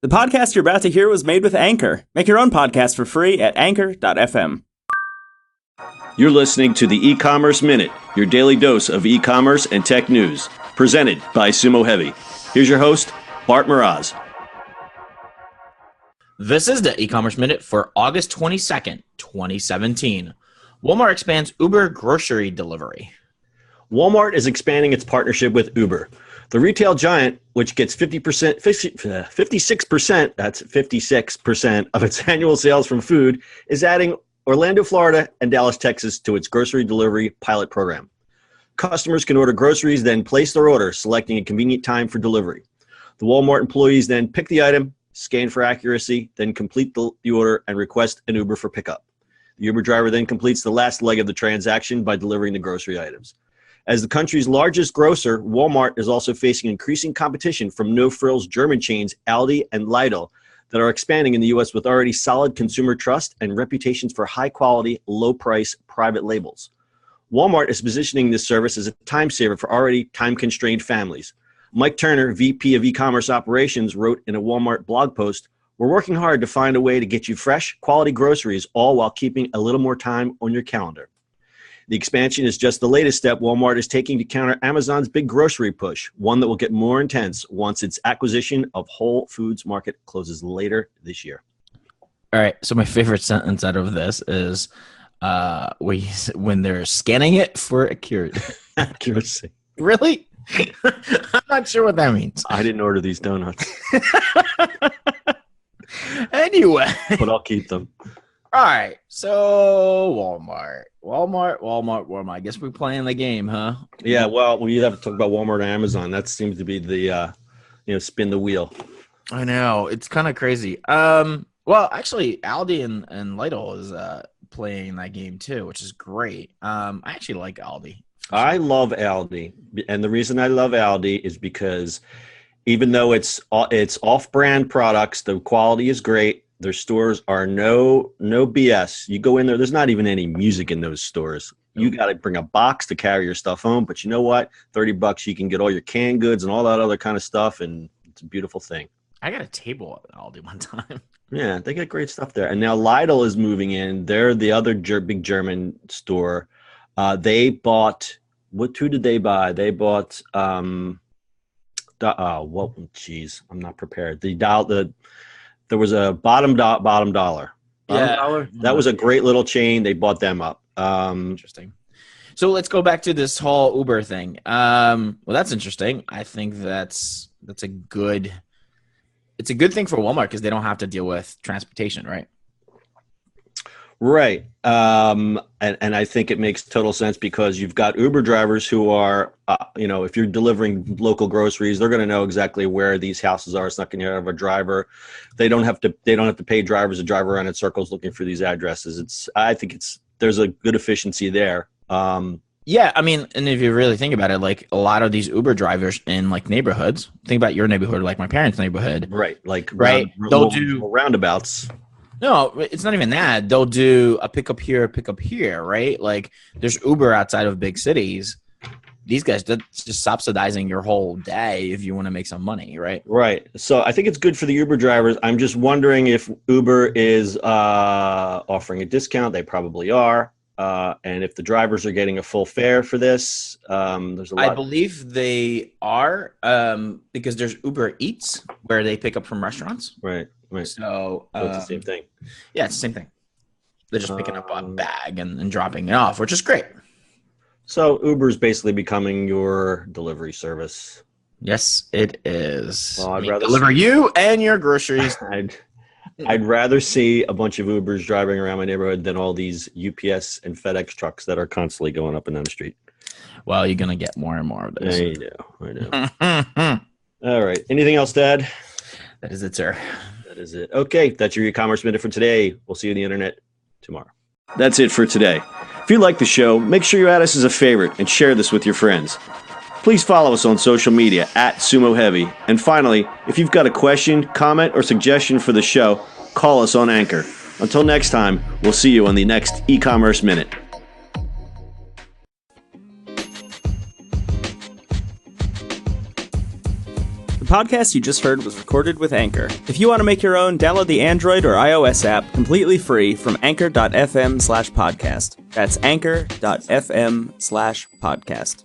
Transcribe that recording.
The podcast you're about to hear was made with Anchor. Make your own podcast for free at anchor.fm. You're listening to the ECommerce Minute, your daily dose of e-commerce and tech news, presented by Sumo Heavy. Here's your host, Bart Mraz. This is the e-commerce minute for August 22nd, 2017. Walmart expands Uber grocery delivery. Walmart is expanding its partnership with Uber. The retail giant, which gets 56%, that's 56% of its annual sales from food, is adding Orlando, Florida, and Dallas, Texas to its grocery delivery pilot program. Customers can order groceries, then place their order, selecting a convenient time for delivery. The Walmart employees then pick the item, scan for accuracy, then complete the order and request an Uber for pickup. The Uber driver then completes the last leg of the transaction by delivering the grocery items. As the country's largest grocer, Walmart is also facing increasing competition from no-frills German chains Aldi and Lidl that are expanding in the U.S. with already solid consumer trust and reputations for high-quality, low-price private labels. Walmart is positioning this service as a time saver for already time-constrained families. Mike Turner, VP of e-commerce operations, wrote in a Walmart blog post, "We're working hard to find a way to get you fresh, quality groceries, all while keeping a little more time on your calendar." The expansion is just the latest step Walmart is taking to counter Amazon's big grocery push, one that will get more intense once its acquisition of Whole Foods Market closes later this year. All right, so my favorite sentence out of this is when they're scanning it for Accuracy. Really? I'm not sure what that means. I didn't order these donuts, Anyway. but I'll keep them. All right, so Walmart. I guess we're playing the game, huh? Yeah, well, we have to talk about Walmart and Amazon. That seems to be the, spin the wheel. I know, it's kind of crazy. Well, actually, Aldi and Lidl is playing that game too, which is great. I actually like Aldi. I love Aldi, and the reason I love Aldi is because even though it's off-brand products, the quality is great. Their stores are no BS. You go in there, there's not even any music in those stores. You got to bring a box to carry your stuff home, but you know what? $30, you can get all your canned goods and all that other kind of stuff, and it's a beautiful thing. I got a table at Aldi one time. Yeah, they got great stuff there. And now Lidl is moving in. They're the other big German store. They bought, who did they buy? They bought, I'm not prepared. There was a bottom dollar. Yeah. That was a great little chain. They bought them up. Interesting. So let's go back to this whole Uber thing. Well, that's interesting. I think it's a good thing for Walmart because they don't have to deal with transportation, right? Right. And I think it makes total sense because you've got Uber drivers who are, if you're delivering local groceries, they're going to know exactly where these houses are. It's not going to have a driver. They don't have to pay drivers to drive around in circles looking for these addresses. There's a good efficiency there. Yeah, I mean, and if you really think about it, like a lot of these Uber drivers in like neighborhoods, think about your neighborhood, like my parents' neighborhood. Right. They'll do roundabouts. No, it's not even that. They'll do a pick up here, right? Like there's Uber outside of big cities. These guys, that's just subsidizing your whole day if you want to make some money, right? Right. So I think it's good for the Uber drivers. I'm just wondering if Uber is offering a discount. They probably are. And if the drivers are getting a full fare for this, there's a lot. I believe they are because there's Uber Eats where they pick up from restaurants. Right. So it's the same thing. Yeah, it's the same thing. They're just picking up a bag and dropping it off, which is great. So Uber is basically becoming your delivery service. Yes, it is. Well, I'd rather deliver you and your groceries. I'd rather see a bunch of Ubers driving around my neighborhood than all these UPS and FedEx trucks that are constantly going up and down the street. Well, you're going to get more and more of this. I know. All right. Anything else, Dad? That is it, sir. That is it. Okay. That's your e-commerce minute for today. We'll see you on the internet tomorrow. That's it for today. If you like the show, make sure you add us as a favorite and share this with your friends. Please follow us on social media @Sumo Heavy. And finally, if you've got a question, comment, or suggestion for the show, call us on Anchor. Until next time, we'll see you on the next e-commerce minute. The podcast you just heard was recorded with Anchor. If you want to make your own, download the Android or iOS app completely free from anchor.fm/podcast. That's anchor.fm/podcast.